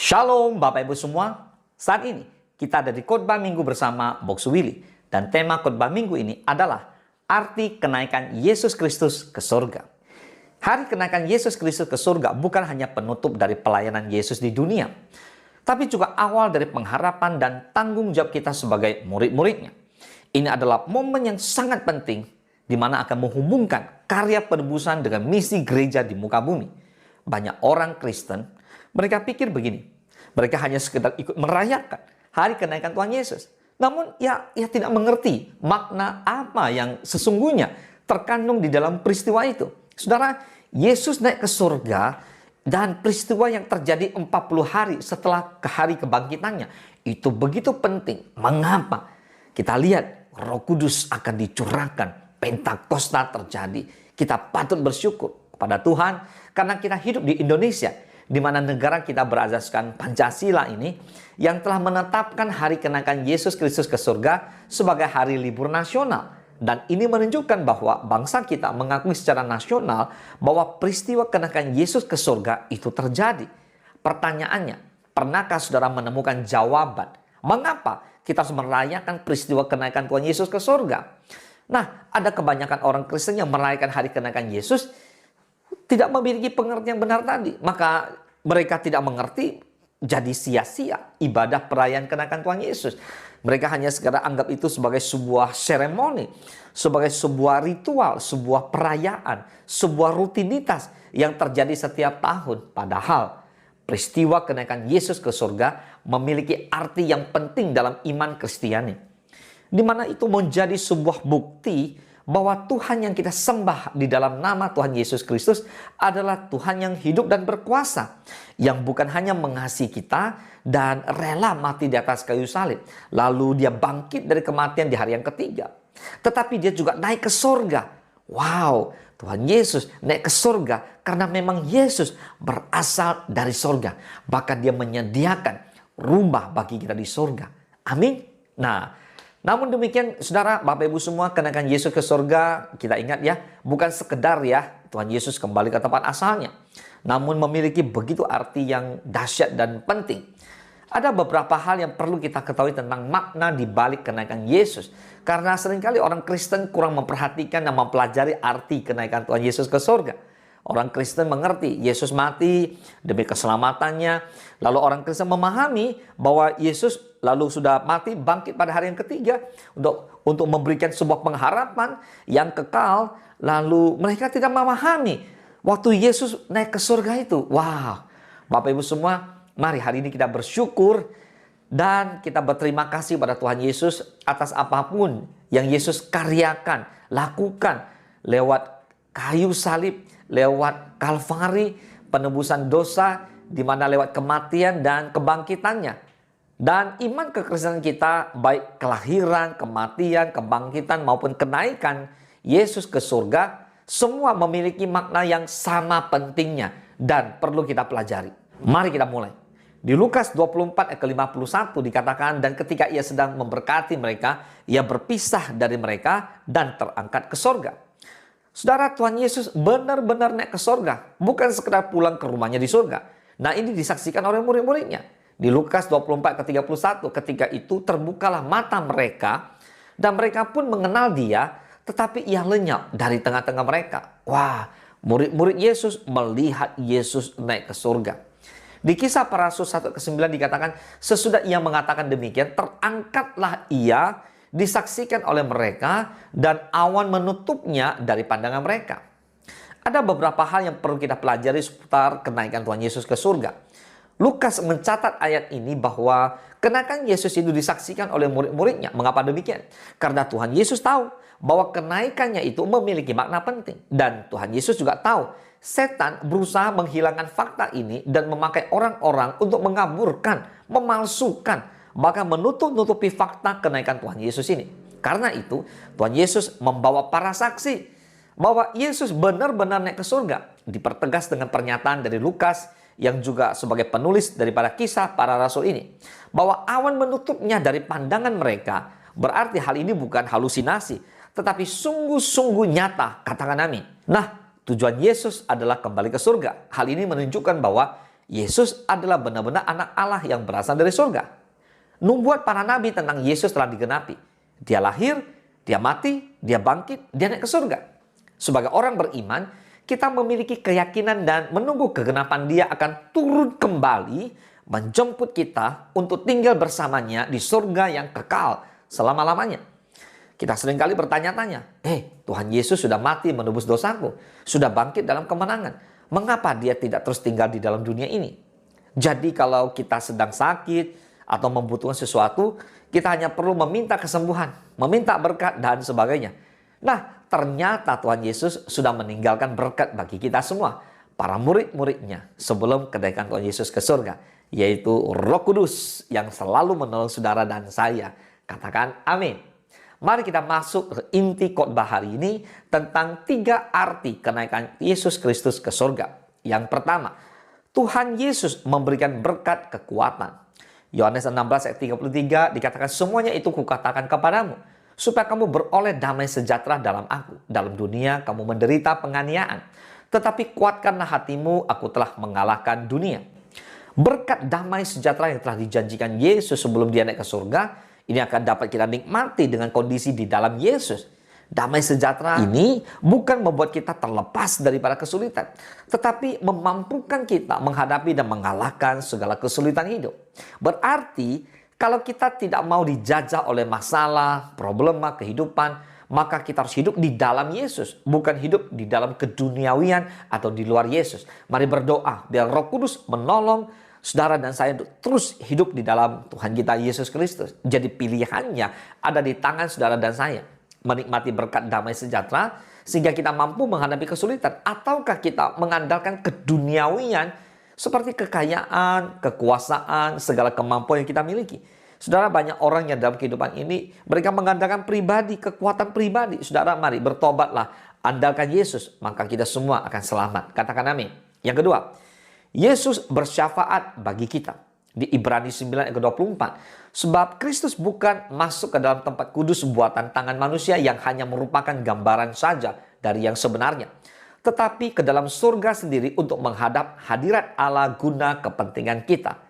Shalom Bapak Ibu semua. Saat ini kita ada di khotbah minggu bersama Box Willy. Dan tema khotbah minggu ini adalah arti kenaikan Yesus Kristus ke surga. Hari kenaikan Yesus Kristus ke surga bukan hanya penutup dari pelayanan Yesus di dunia, tapi juga awal dari pengharapan dan tanggung jawab kita sebagai murid-muridnya. Ini adalah momen yang sangat penting di mana akan menghubungkan karya penebusan dengan misi gereja di muka bumi. Banyak orang Kristen, mereka pikir begini, mereka hanya sekedar ikut merayakan hari kenaikan Tuhan Yesus. Namun ya tidak mengerti makna apa yang sesungguhnya terkandung di dalam peristiwa itu. Saudara, Yesus naik ke surga dan peristiwa yang terjadi 40 hari setelah hari kebangkitannya itu begitu penting. Mengapa? Kita lihat Roh Kudus akan dicurahkan, Pentakosta terjadi. Kita patut bersyukur kepada Tuhan karena kita hidup di Indonesia, di mana negara kita berasaskan Pancasila ini yang telah menetapkan hari kenaikan Yesus Kristus ke surga sebagai hari libur nasional. Dan ini menunjukkan bahwa bangsa kita mengakui secara nasional bahwa peristiwa kenaikan Yesus ke surga itu terjadi. Pertanyaannya, pernahkah saudara menemukan jawaban mengapa kita harus merayakan peristiwa kenaikan Tuhan Yesus ke surga? Nah, ada kebanyakan orang Kristen yang merayakan hari kenaikan Yesus tidak memiliki pengertian benar tadi. Maka mereka tidak mengerti, jadi sia-sia ibadah perayaan kenaikan Tuhan Yesus. Mereka hanya sekedar anggap itu sebagai sebuah seremoni, sebagai sebuah ritual, sebuah perayaan, sebuah rutinitas yang terjadi setiap tahun. Padahal peristiwa kenaikan Yesus ke surga memiliki arti yang penting dalam iman Kristiani, di mana itu menjadi sebuah bukti bahwa Tuhan yang kita sembah di dalam nama Tuhan Yesus Kristus adalah Tuhan yang hidup dan berkuasa, yang bukan hanya mengasihi kita dan rela mati di atas kayu salib, lalu dia bangkit dari kematian di hari yang ketiga, tetapi dia juga naik ke surga. Wow, Tuhan Yesus naik ke surga karena memang Yesus berasal dari surga, bahkan dia menyediakan rumah bagi kita di surga. Amin. Nah, namun demikian, saudara, Bapak Ibu semua, kenaikan Yesus ke surga, kita ingat ya, bukan sekedar ya Tuhan Yesus kembali ke tempat asalnya, namun memiliki begitu arti yang dahsyat dan penting. Ada beberapa hal yang perlu kita ketahui tentang makna di balik kenaikan Yesus, karena seringkali orang Kristen kurang memperhatikan dan mempelajari arti kenaikan Tuhan Yesus ke surga. Orang Kristen mengerti Yesus mati demi keselamatannya. Lalu orang Kristen memahami bahwa Yesus lalu sudah mati bangkit pada hari yang ketiga untuk memberikan sebuah pengharapan yang kekal. Lalu mereka tidak memahami waktu Yesus naik ke surga itu. Wow, Bapak Ibu semua, mari hari ini kita bersyukur dan kita berterima kasih pada Tuhan Yesus atas apapun yang Yesus karyakan, lakukan lewat kayu salib, lewat Kalvari, penebusan dosa, di mana lewat kematian dan kebangkitannya. Dan iman kekristenan kita, baik kelahiran, kematian, kebangkitan maupun kenaikan Yesus ke surga, semua memiliki makna yang sama pentingnya dan perlu kita pelajari. Mari kita mulai. Di Lukas 24 ayat ke-51 dikatakan, dan ketika ia sedang memberkati mereka, ia berpisah dari mereka dan terangkat ke surga. Saudara, Tuhan Yesus benar-benar naik ke surga, bukan sekedar pulang ke rumahnya di surga. Nah, ini disaksikan oleh murid-muridnya. Di Lukas 24 ke 31, ketika itu terbukalah mata mereka dan mereka pun mengenal dia, tetapi ia lenyap dari tengah-tengah mereka. Wah, murid-murid Yesus melihat Yesus naik ke surga. Di Kisah Para Rasul 1 ke 9 dikatakan, sesudah ia mengatakan demikian, terangkatlah ia, disaksikan oleh mereka, dan awan menutupnya dari pandangan mereka. Ada beberapa hal yang perlu kita pelajari seputar kenaikan Tuhan Yesus ke surga. Lukas mencatat ayat ini bahwa kenaikan Yesus itu disaksikan oleh murid-muridnya. Mengapa demikian? Karena Tuhan Yesus tahu bahwa kenaikannya itu memiliki makna penting. Dan Tuhan Yesus juga tahu setan berusaha menghilangkan fakta ini dan memakai orang-orang untuk mengaburkan, memalsukan, bahkan menutup-nutupi fakta kenaikan Tuhan Yesus ini. Karena itu, Tuhan Yesus membawa para saksi bahwa Yesus benar-benar naik ke surga. Dipertegas dengan pernyataan dari Lukas yang juga sebagai penulis daripada Kisah Para Rasul ini, bahwa awan menutupnya dari pandangan mereka. Berarti hal ini bukan halusinasi, tetapi sungguh-sungguh nyata. Katakan amin. Nah, tujuan Yesus adalah kembali ke surga. Hal ini menunjukkan bahwa Yesus adalah benar-benar anak Allah yang berasal dari surga. Nubuat para nabi tentang Yesus telah digenapi. Dia lahir, dia mati, dia bangkit, dia naik ke surga. Sebagai orang beriman, kita memiliki keyakinan dan menunggu kegenapan dia akan turun kembali, menjemput kita untuk tinggal bersamanya di surga yang kekal selama-lamanya. Kita seringkali bertanya-tanya, Tuhan Yesus sudah mati menebus dosaku, sudah bangkit dalam kemenangan. Mengapa dia tidak terus tinggal di dalam dunia ini? Jadi kalau kita sedang sakit atau membutuhkan sesuatu, kita hanya perlu meminta kesembuhan, meminta berkat dan sebagainya. Nah, ternyata Tuhan Yesus sudah meninggalkan berkat bagi kita semua, para murid-muridnya, sebelum kenaikan Tuhan Yesus ke surga, yaitu Roh Kudus yang selalu menolong saudara dan saya. Katakan amin. Mari kita masuk ke inti khotbah hari ini tentang 3 arti kenaikan Yesus Kristus ke surga. Yang pertama, Tuhan Yesus memberikan berkat kekuatan. Yohanes 16 ayat 33 dikatakan, semuanya itu kukatakan kepadamu, supaya kamu beroleh damai sejahtera dalam aku. Dalam dunia kamu menderita penganiayaan, tetapi kuatkanlah hatimu, aku telah mengalahkan dunia. Berkat damai sejahtera yang telah dijanjikan Yesus sebelum dia naik ke surga, ini akan dapat kita nikmati dengan kondisi di dalam Yesus. Damai sejahtera ini bukan membuat kita terlepas daripada kesulitan, tetapi memampukan kita menghadapi dan mengalahkan segala kesulitan hidup. Berarti kalau kita tidak mau dijajah oleh masalah, problema kehidupan, maka kita harus hidup di dalam Yesus, bukan hidup di dalam keduniawian atau di luar Yesus. Mari berdoa biar Roh Kudus menolong saudara dan saya untuk terus hidup di dalam Tuhan kita Yesus Kristus. Jadi pilihannya ada di tangan saudara dan saya. Menikmati berkat damai sejahtera sehingga kita mampu menghadapi kesulitan. Ataukah kita mengandalkan keduniawian seperti kekayaan, kekuasaan, segala kemampuan yang kita miliki. Saudara, banyak orang yang dalam kehidupan ini mereka mengandalkan pribadi, kekuatan pribadi. Saudara, mari bertobatlah, andalkan Yesus, maka kita semua akan selamat. Katakan amin. Yang kedua, Yesus bersyafaat bagi kita. Di Ibrani 9 ayat 24. Sebab Kristus bukan masuk ke dalam tempat kudus buatan tangan manusia yang hanya merupakan gambaran saja dari yang sebenarnya, tetapi ke dalam surga sendiri untuk menghadap hadirat Allah guna kepentingan kita.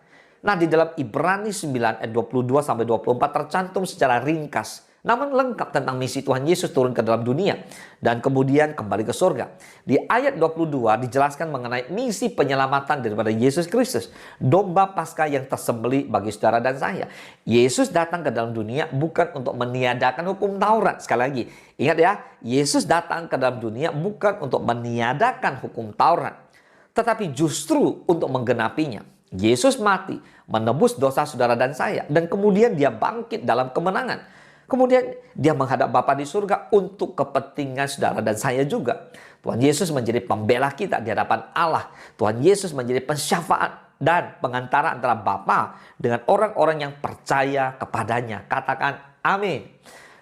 Nah, di dalam Ibrani 9 ayat 22 sampai 24 tercantum secara ringkas namun lengkap tentang misi Tuhan Yesus turun ke dalam dunia dan kemudian kembali ke surga. Di ayat 22 dijelaskan mengenai misi penyelamatan daripada Yesus Kristus, domba Paskah yang tersembelih bagi saudara dan saya. Yesus datang ke dalam dunia bukan untuk meniadakan hukum Taurat. Sekali lagi, ingat ya, Yesus datang ke dalam dunia bukan untuk meniadakan hukum Taurat, tetapi justru untuk menggenapinya. Yesus mati, menebus dosa saudara dan saya, dan kemudian dia bangkit dalam kemenangan. Kemudian dia menghadap Bapa di surga untuk kepentingan saudara dan saya juga. Tuhan Yesus menjadi pembela kita di hadapan Allah. Tuhan Yesus menjadi pensyafaat dan pengantara antara Bapa dengan orang-orang yang percaya kepadanya. Katakan amin.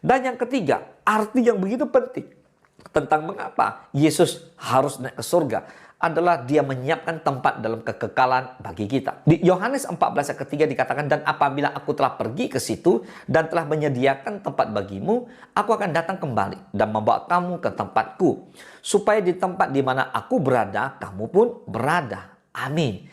Dan yang ketiga, arti yang begitu penting tentang mengapa Yesus harus naik ke surga adalah dia menyiapkan tempat dalam kekekalan bagi kita. Di Yohanes 14 ayat ketiga dikatakan, dan apabila aku telah pergi ke situ dan telah menyediakan tempat bagimu, aku akan datang kembali dan membawa kamu ke tempatku, supaya di tempat di mana aku berada, kamu pun berada. Amin.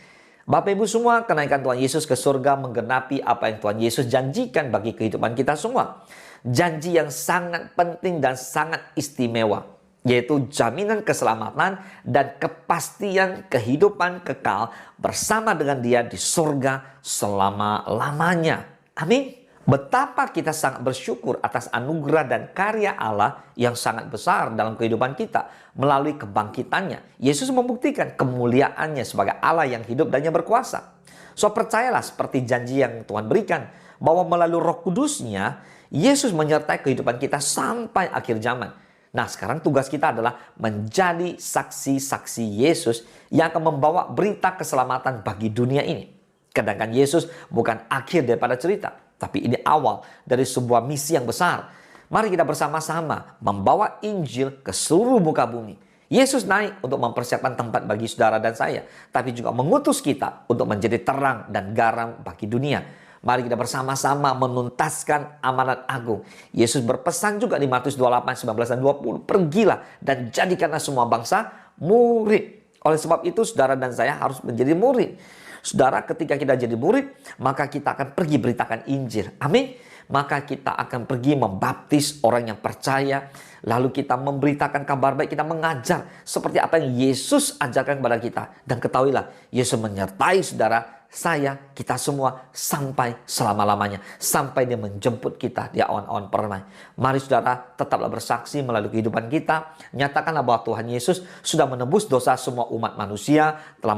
Bapak Ibu semua, kenaikan Tuhan Yesus ke surga menggenapi apa yang Tuhan Yesus janjikan bagi kehidupan kita semua. Janji yang sangat penting dan sangat istimewa, yaitu jaminan keselamatan dan kepastian kehidupan kekal bersama dengan dia di surga selama-lamanya. Amin. Betapa kita sangat bersyukur atas anugerah dan karya Allah yang sangat besar dalam kehidupan kita. Melalui kebangkitannya, Yesus membuktikan kemuliaannya sebagai Allah yang hidup dan yang berkuasa. So percayalah seperti janji yang Tuhan berikan, bahwa melalui Roh Kudusnya, Yesus menyertai kehidupan kita sampai akhir zaman. Nah, sekarang tugas kita adalah menjadi saksi-saksi Yesus yang akan membawa berita keselamatan bagi dunia ini. Sedangkan Yesus bukan akhir daripada cerita, tapi ini awal dari sebuah misi yang besar. Mari kita bersama-sama membawa Injil ke seluruh muka bumi. Yesus naik untuk mempersiapkan tempat bagi saudara dan saya, tapi juga mengutus kita untuk menjadi terang dan garam bagi dunia. Mari kita bersama-sama menuntaskan amanat agung. Yesus berpesan juga di Matius 28, 19 dan 20. Pergilah dan jadikanlah semua bangsa murid. Oleh sebab itu saudara dan saya harus menjadi murid. Saudara, ketika kita jadi murid, maka kita akan pergi beritakan Injil. Amin. Maka kita akan pergi membaptis orang yang percaya. Lalu kita memberitakan kabar baik, kita mengajar seperti apa yang Yesus ajarkan kepada kita. Dan ketahuilah, Yesus menyertai saudara, saya, kita semua sampai selama-lamanya. Sampai dia menjemput kita di awan-awan permai. Mari saudara, tetaplah bersaksi melalui kehidupan kita. Nyatakanlah bahwa Tuhan Yesus sudah menebus dosa semua umat manusia. Telah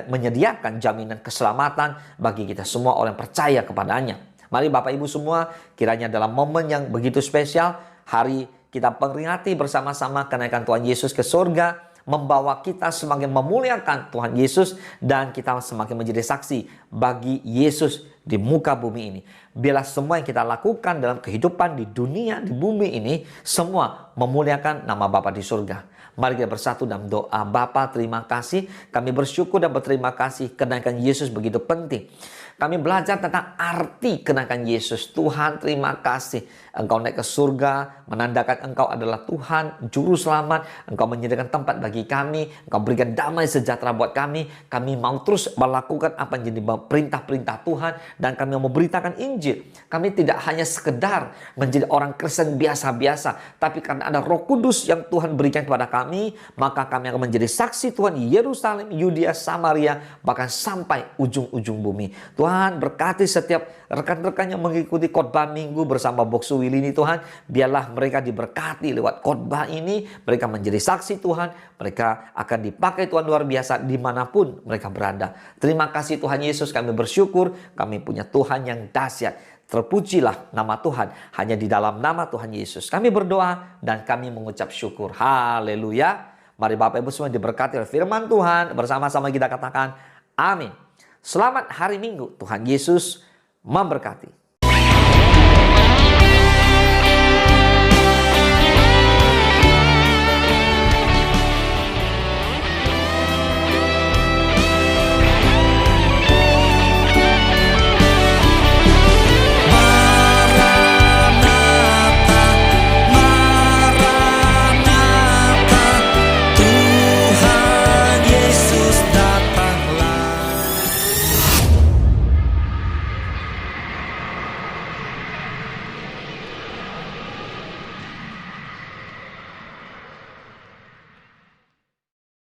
menyediakan jaminan keselamatan bagi kita semua orang yang percaya kepadanya. Mari Bapak Ibu semua, kiranya dalam momen yang begitu spesial, hari kita peringati bersama-sama kenaikan Tuhan Yesus ke surga, membawa kita semakin memuliakan Tuhan Yesus, dan kita semakin menjadi saksi bagi Yesus di muka bumi ini. Biarlah semua yang kita lakukan dalam kehidupan di dunia, di bumi ini, semua memuliakan nama Bapa di surga. Mari kita bersatu dalam doa. Bapa, terima kasih. Kami bersyukur dan berterima kasih kenaikan Yesus begitu penting. Kami belajar tentang arti kenaikan Yesus. Tuhan, terima kasih. Engkau naik ke surga, menandakan Engkau adalah Tuhan, Juru Selamat. Engkau menyediakan tempat bagi kami. Engkau berikan damai sejahtera buat kami. Kami mau terus melakukan apa yang jadi perintah-perintah Tuhan. Dan kami mau memberitakan Injil. Kami tidak hanya sekedar menjadi orang Kristen biasa-biasa. Tapi karena ada Roh Kudus yang Tuhan berikan kepada kami, maka kami akan menjadi saksi Tuhan di Yerusalem, Yudea, Samaria, bahkan sampai ujung-ujung bumi. Tuhan, berkati setiap rekan-rekan yang mengikuti khotbah minggu bersama Box Willy ini, Tuhan. Biarlah mereka diberkati lewat khotbah ini. Mereka menjadi saksi Tuhan. Mereka akan dipakai Tuhan luar biasa dimanapun mereka berada. Terima kasih Tuhan Yesus, kami bersyukur. Kami punya Tuhan yang dahsyat. Terpujilah nama Tuhan. Hanya di dalam nama Tuhan Yesus kami berdoa dan kami mengucap syukur. Haleluya. Mari Bapak Ibu semua diberkati oleh firman Tuhan. Bersama-sama kita katakan amin. Selamat hari Minggu. Tuhan Yesus memberkati.